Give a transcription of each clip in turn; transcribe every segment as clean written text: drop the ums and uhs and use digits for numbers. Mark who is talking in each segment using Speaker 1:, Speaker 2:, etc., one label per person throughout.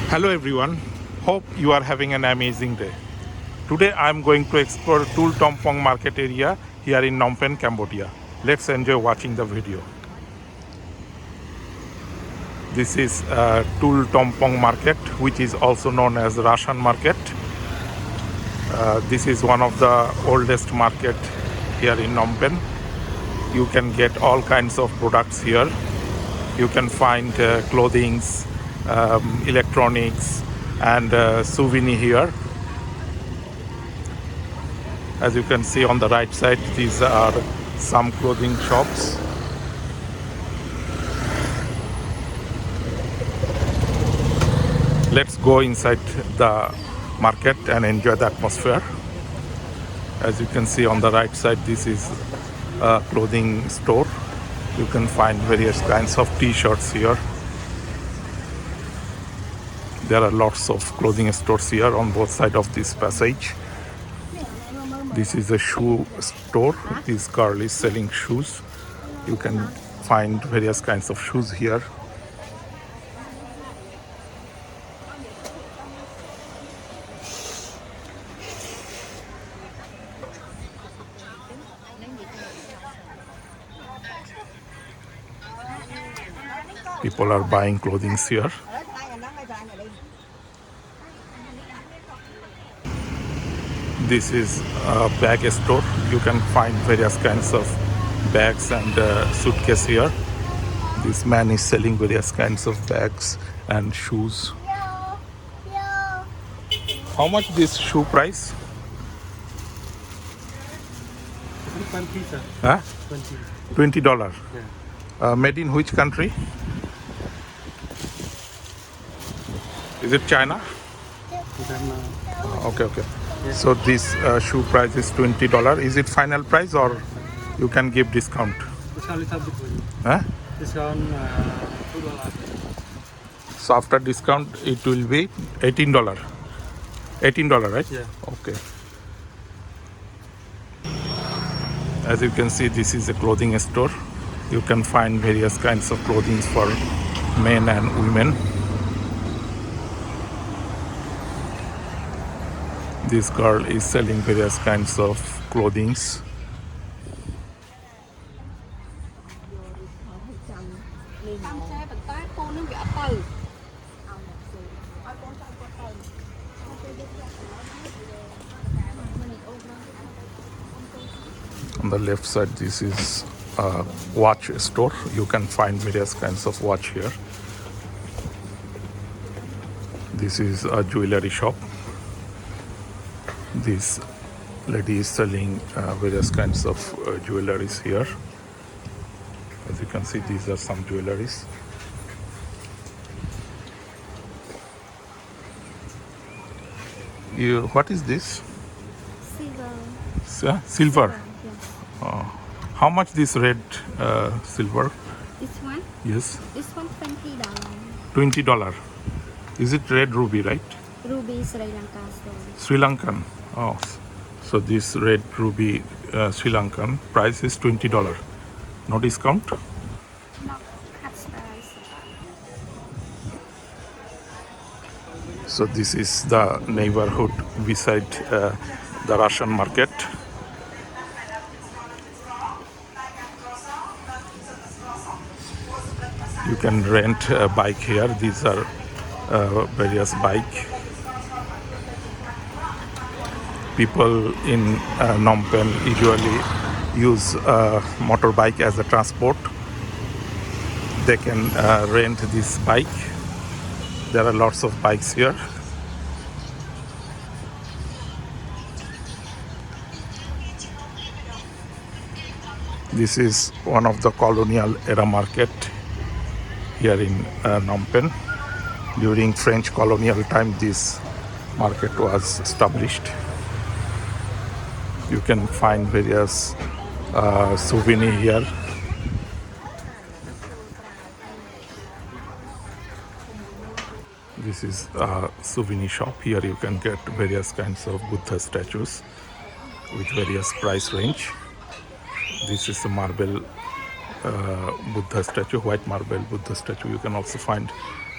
Speaker 1: Hello everyone, hope you are having an amazing day. Today I am going to explore Tul Tompong market area here in Phnom Penh, Cambodia. Let's enjoy watching the video. This is Tul Tompong market, which is also known as Rasan market. This is one of the oldest market here in Phnom Penh. You can get all kinds of products here. You can find clothings, electronics and souvenir here. As you can see on the right side, these are some clothing shops. Let's go inside the market and enjoy the atmosphere. As you can see on the right side, this is a clothing store. You can find various kinds of t-shirts here. There are lots of clothing stores here on both sides of this passage. This is a shoe store. This girl is selling shoes. You can find various kinds of shoes here. People are buying clothing here. This is a bag store. You can find various kinds of bags and suitcase here. This man is selling various kinds of bags and shoes. How much this shoe price?
Speaker 2: 20, sir.
Speaker 1: Huh?
Speaker 2: 20.
Speaker 1: $20.
Speaker 2: Yeah.
Speaker 1: Made in which country? Is it China? Okay.
Speaker 2: Yes.
Speaker 1: So this shoe price is $20. Is it final price or you can give discount?
Speaker 2: Discount little bit for you.
Speaker 1: Huh?
Speaker 2: Discount $2.
Speaker 1: So after discount it will be $18. $18, right?
Speaker 2: Yeah.
Speaker 1: Okay. As you can see, this is a clothing store. You can find various kinds of clothing for men and women. This girl is selling various kinds of clothing. On the left side, this is a watch store. You can find various kinds of watch here. This is a jewelry shop. This lady is selling various kinds of jewelries here. As you can see, these are some jewelries. What is this?
Speaker 3: Silver.
Speaker 1: Silver.
Speaker 3: Yeah.
Speaker 1: How much this red silver?
Speaker 3: This one?
Speaker 1: Yes,
Speaker 3: This one
Speaker 1: $20.
Speaker 3: $20.
Speaker 1: Is it red ruby, right?
Speaker 3: Ruby Sri Lanka stone.
Speaker 1: Sri Lankan. Oh, so this red ruby Sri Lankan price is $20. No discount?
Speaker 3: No, half price.
Speaker 1: So this is the neighborhood beside the Russian market. You can rent a bike here. These are various bike. People in Phnom Penh usually use motorbike as a transport. They can rent this bike. There are lots of bikes here. This is one of the colonial era market here in Phnom Penh. During French colonial time, this market was established. You can find various souvenirs here. This is a souvenir shop. Here you can get various kinds of Buddha statues with various price range. This is a marble Buddha statue, white marble Buddha statue. You can also find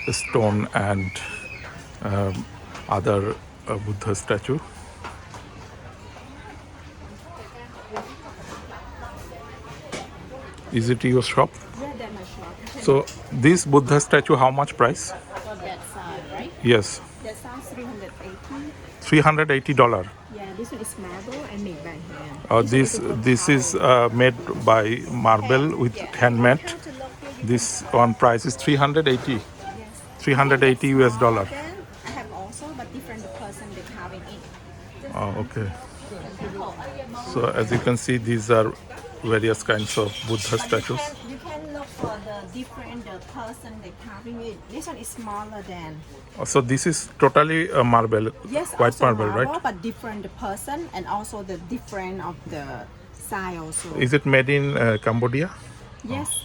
Speaker 1: a stone and other Buddha statue. Is it your shop?
Speaker 3: Yeah, that my shop.
Speaker 1: So this Buddha statue, how much price?
Speaker 3: For that side, right?
Speaker 1: Yes,
Speaker 3: That side 380.
Speaker 1: $380.
Speaker 3: Yeah, this one is marble and made by hand.
Speaker 1: This is made by marble with handmade. This one price is 380.
Speaker 3: Yes.
Speaker 1: 380 US dollar.
Speaker 3: Then I have also, but different person they carving it.
Speaker 1: Oh, okay. So as you can see, these are various kinds of Buddha statues.
Speaker 3: You can look for the different person they carving it. This one is smaller than.
Speaker 1: So this is totally marble,
Speaker 3: Yes,
Speaker 1: white
Speaker 3: also
Speaker 1: marble, right?
Speaker 3: but different person and also the different of the size also.
Speaker 1: Is it made in Cambodia?
Speaker 3: Yes.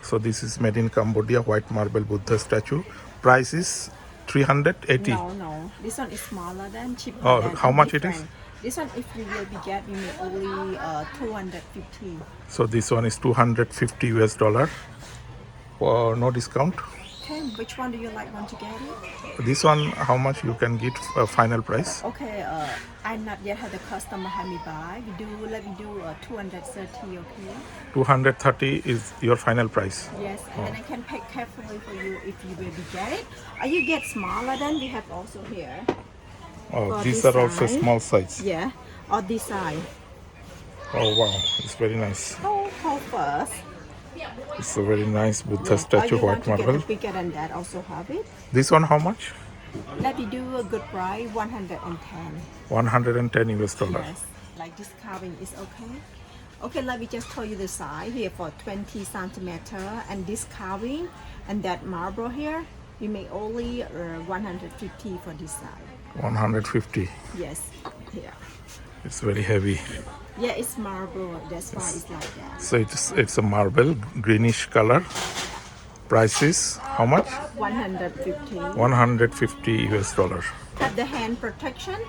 Speaker 1: So this is made in Cambodia, white marble Buddha statue. Price is 380.
Speaker 3: No. This one is smaller than cheaper.
Speaker 1: Oh,
Speaker 3: than,
Speaker 1: how
Speaker 3: and
Speaker 1: much it
Speaker 3: different.
Speaker 1: is?
Speaker 3: This one, if you will be get, you may only 250.
Speaker 1: So this one is 250 US dollar. No discount.
Speaker 3: Okay, which one do you like? Want to get it?
Speaker 1: This one, how much you can get final price?
Speaker 3: Okay, I not yet had the customer have me buy. Let me do 230. Okay.
Speaker 1: 230 is your final price.
Speaker 3: Yes, and then I can pack carefully for you if you will be get it. Or you get smaller than we have also here.
Speaker 1: Oh,
Speaker 3: For
Speaker 1: these
Speaker 3: this
Speaker 1: are also
Speaker 3: side.
Speaker 1: small size.
Speaker 3: Yeah, or this side.
Speaker 1: Oh wow, it's very nice.
Speaker 3: How first?
Speaker 1: It's a very nice Buddha
Speaker 3: Or
Speaker 1: statue,
Speaker 3: you
Speaker 1: white
Speaker 3: want to get
Speaker 1: marble.
Speaker 3: it bigger than that? Also have it.
Speaker 1: This one, how much?
Speaker 3: Let me do a good price, 110.
Speaker 1: 110 US dollar.
Speaker 3: Yes, like this carving is okay. Okay, let me just tell you the size here for 20 centimeter, and this carving and that marble here, you may only 150 for this side.
Speaker 1: 150.
Speaker 3: Yes, here.
Speaker 1: It's very heavy.
Speaker 3: Yeah, it's marble. That's why it's like that.
Speaker 1: So it's a marble, greenish color. Price is how much?
Speaker 3: 150.
Speaker 1: 150 US dollar.
Speaker 3: Have the hand protection,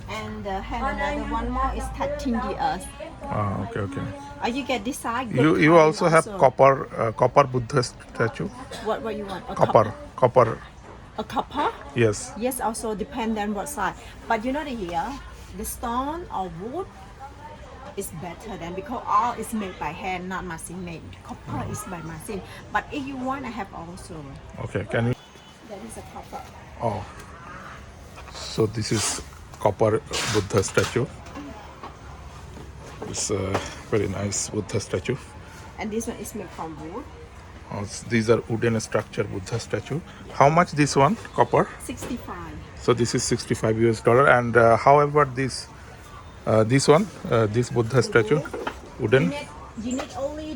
Speaker 3: and the hand another one more is touching the earth.
Speaker 1: Ah, okay.
Speaker 3: You get this side. good
Speaker 1: You
Speaker 3: carving
Speaker 1: also have
Speaker 3: also.
Speaker 1: copper Buddha statue.
Speaker 3: What you want? A
Speaker 1: Copper.
Speaker 3: A copper?
Speaker 1: Yes.
Speaker 3: Yes, also depend on what side. But you know here, the stone or wood is better than because all is made by hand, not machine made. Copper is by machine. But if you want, I have also.
Speaker 1: Okay. Can you?
Speaker 3: That is a copper.
Speaker 1: Oh. So this is copper Buddha statue. It's a very nice Buddha statue.
Speaker 3: And this one is made from wood.
Speaker 1: These are wooden structure Buddha statue. How much this one? Copper.
Speaker 3: 65.
Speaker 1: So this is 65 US dollar. And however this one, this Buddha statue, wooden.
Speaker 3: You need only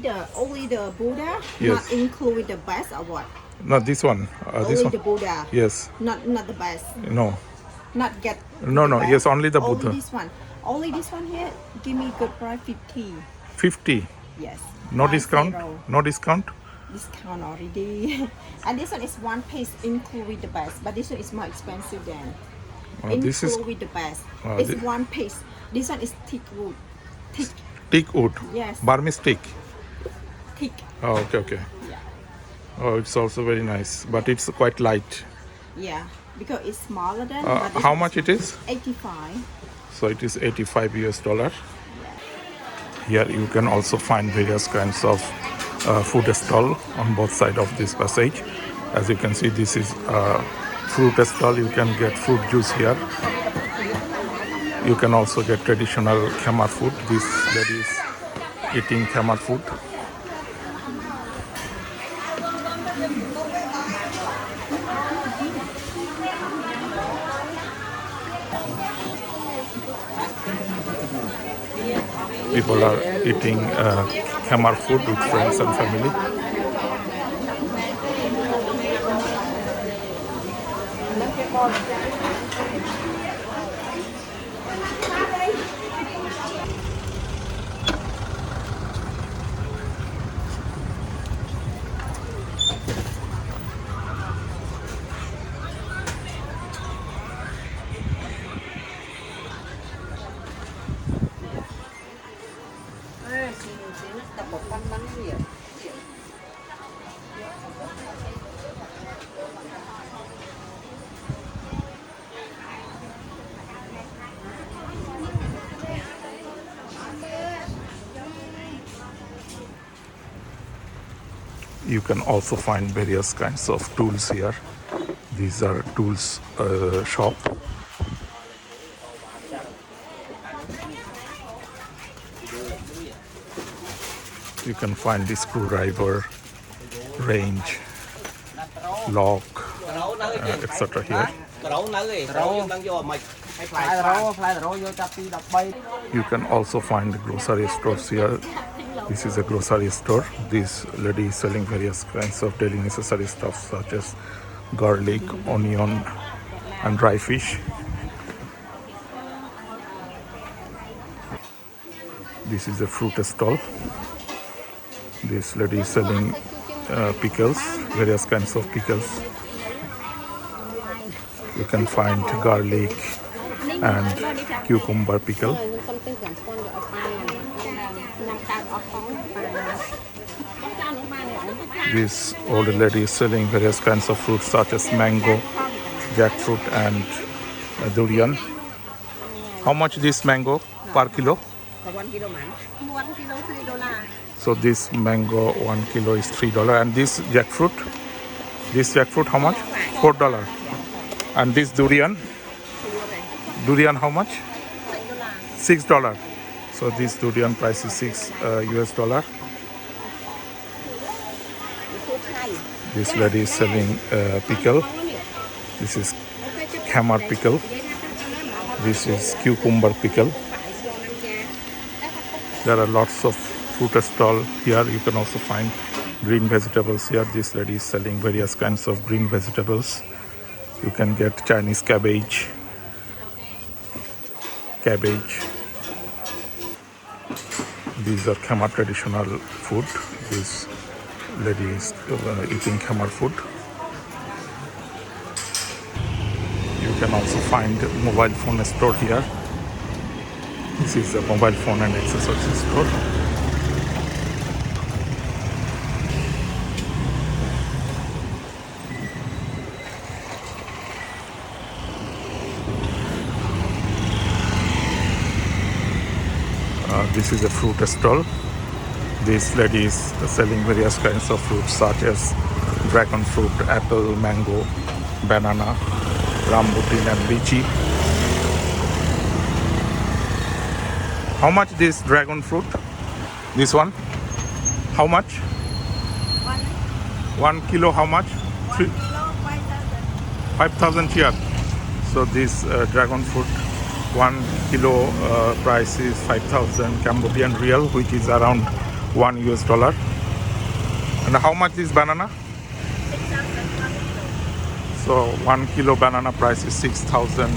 Speaker 3: the Buddha,
Speaker 1: Yes.
Speaker 3: not include the base or what?
Speaker 1: No, this one.
Speaker 3: Only
Speaker 1: This
Speaker 3: the
Speaker 1: one.
Speaker 3: Buddha.
Speaker 1: Yes.
Speaker 3: Not the base.
Speaker 1: No.
Speaker 3: Not get.
Speaker 1: No.
Speaker 3: the base.
Speaker 1: Yes, only the Buddha.
Speaker 3: Only this one. Only this one here. Give me good price 50.
Speaker 1: 50.
Speaker 3: Yes.
Speaker 1: No
Speaker 3: 50.
Speaker 1: discount. No discount.
Speaker 3: Discount already. And this one is one piece include with the base, but this one is more expensive than.
Speaker 1: This is
Speaker 3: with the base.
Speaker 1: Oh,
Speaker 3: It's
Speaker 1: thi-
Speaker 3: one piece. This one is thick wood.
Speaker 1: teak wood.
Speaker 3: Yes.
Speaker 1: Burmese teak.
Speaker 3: Thick.
Speaker 1: Oh, okay.
Speaker 3: Yeah.
Speaker 1: Oh, it's also very nice, but it's quite light.
Speaker 3: Yeah. Because it's smaller than. but this
Speaker 1: How
Speaker 3: one
Speaker 1: much it is?
Speaker 3: 85.
Speaker 1: So it is 85 US dollar. Here you can also find various kinds of food stall on both sides of this passage. As you can see, this is fruit stall. You can get fruit juice here. You can also get traditional Khmer food. This lady is eating Khmer food. People are eating Khmer food with friends and family. You can also find various kinds of tools here. These are tools shop. You can find the screwdriver, range, lock, etc. here. You can also find grocery stores here. This is a grocery store. This lady is selling various kinds of daily necessary stuff such as garlic, onion, and dry fish. This is a fruit stall. This lady is selling pickles, various kinds of pickles. You can find garlic and cucumber pickle. This old lady is selling various kinds of fruits such as mango, jackfruit, and durian. How much this mango per kilo?
Speaker 3: 1 kilo man. 1 kilo $3.
Speaker 1: So this mango 1 kilo is $3, and this jackfruit how much? $4. And this durian how much? $6. So this durian price is $6 US. This lady is selling pickle. This is camar pickle. This is cucumber pickle. There are lots of fruit stall here. You can also find green vegetables here. This lady is selling various kinds of green vegetables. You can get Chinese cabbage. These are Khmer traditional food. This lady is eating Khmer food. You can also find mobile phone store here. This is a mobile phone and accessories store. This is a fruit stall. This lady is selling various kinds of fruits such as dragon fruit, apple, mango, banana, rambutan, and lychee. How much this dragon fruit? This one? How much? 1 kilo. How much? 5,000 here. So this dragon fruit 1 kilo price is 5,000 Cambodian real, which is around $1 US. And how much is banana?
Speaker 3: 6,000.
Speaker 1: So 1 kilo banana price is 6,000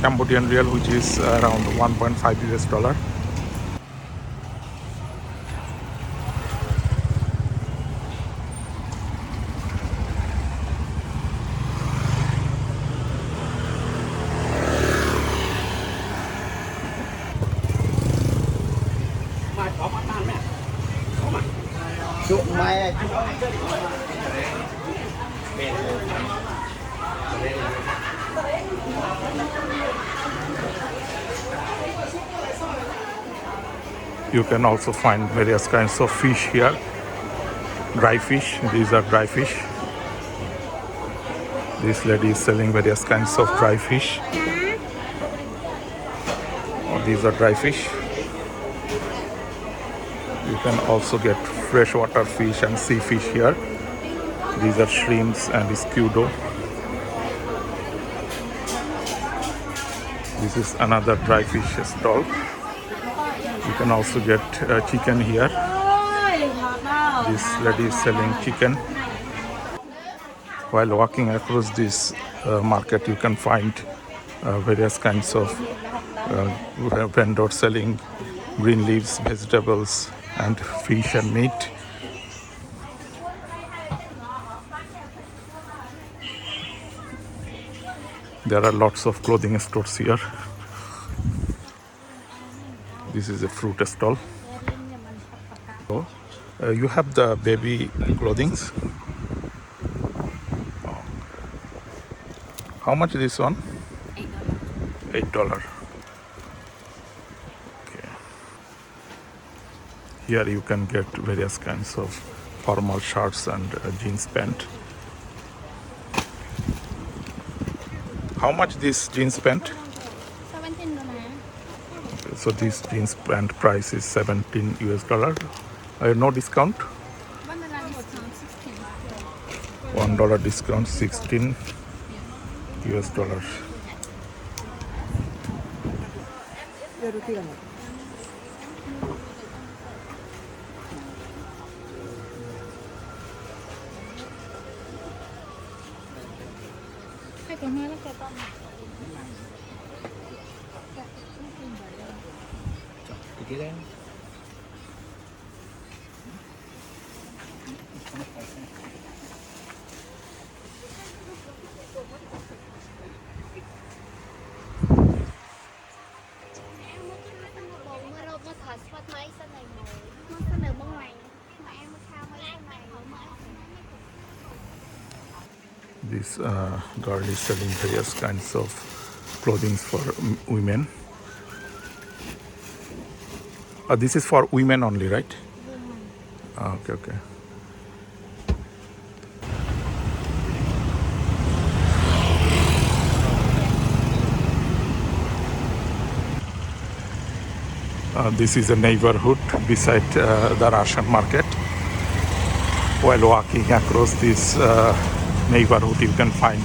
Speaker 1: Cambodian real, which is around 1.5 US. You can also find various kinds of fish here. Dry fish. These are dry fish. This lady is selling various kinds of dry fish. These are dry fish. You can also get freshwater fish and sea fish here. These are shrimps and scudo. This is another dry fish stall. You can also get chicken here. This lady is selling chicken. While walking across this market, you can find various kinds of vendors selling green leaves, vegetables, and fish and meat. There are lots of clothing stores here. This is a fruit stall. So, you have the baby clothing. How much is this one? $8. Okay. Here you can get various kinds of formal shirts and jeans pant. How much this jeans pant?
Speaker 4: $17.
Speaker 1: So this jeans pant price is 17 US dollar. No discount.
Speaker 4: $1 discount, 16.
Speaker 1: $1 discount, 16 US dollars.
Speaker 4: Hay còn hơi lắm kìa con.
Speaker 1: This girl is selling various kinds of clothing for women. This is for women only, right? Okay, okay. This is a neighborhood beside the Russian market. While walking across this neighborhood, you can find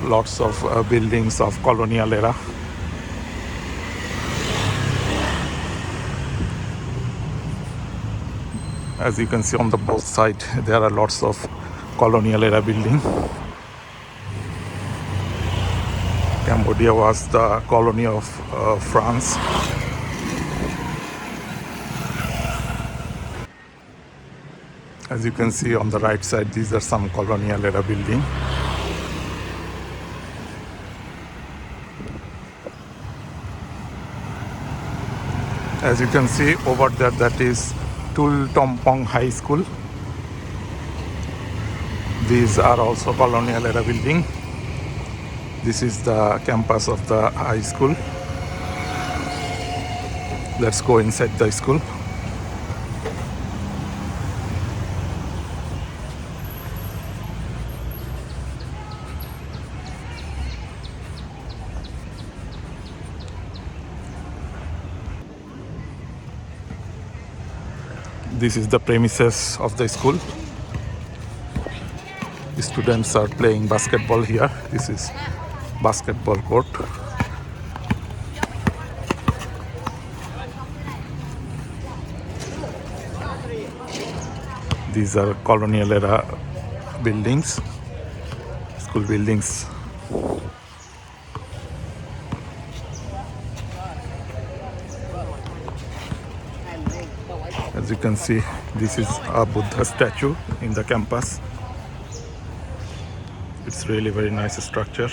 Speaker 1: lots of buildings of colonial era. As you can see on the both sides, there are lots of colonial era buildings. Cambodia was the colony of France. As you can see on the right side, these are some colonial era buildings. As you can see over there, that is Tul Tompong High School. These are also colonial era building. This is the campus of the high school. Let's go inside the school. This is the premises of the school. The students are playing basketball here. This is basketball court. These are colonial era buildings, school buildings. As you can see, this is a Buddha statue in the campus. It's really very nice structure.